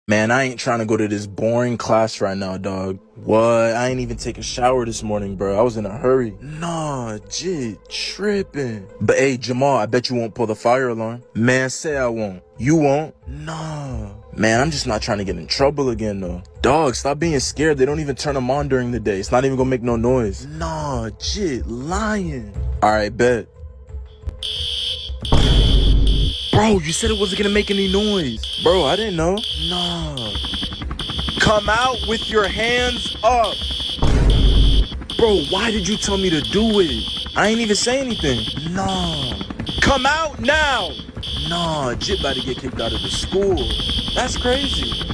Man, I ain't trying to go to this boring class right now, dog. What? I ain't even take a shower this morning, bro. I was in a hurry. Nah, jit, tripping. But hey, Jamal, I bet you won't pull the fire alarm. Man, say I won't. You won't? Nah. Man, I'm just not trying to get in trouble again, though. Dog, stop being scared. They don't even turn them on during the day. It's not even gonna make no noise. Nah, jit, lying. Alright, bet. Bro, you said it wasn't gonna make any noise. Bro, I didn't know. Nah. Come out with your hands up. Bro, why did you tell me to do it? I ain't even say anything. Nah. Come out now. Nah, Jit about to get kicked out of the school. That's crazy.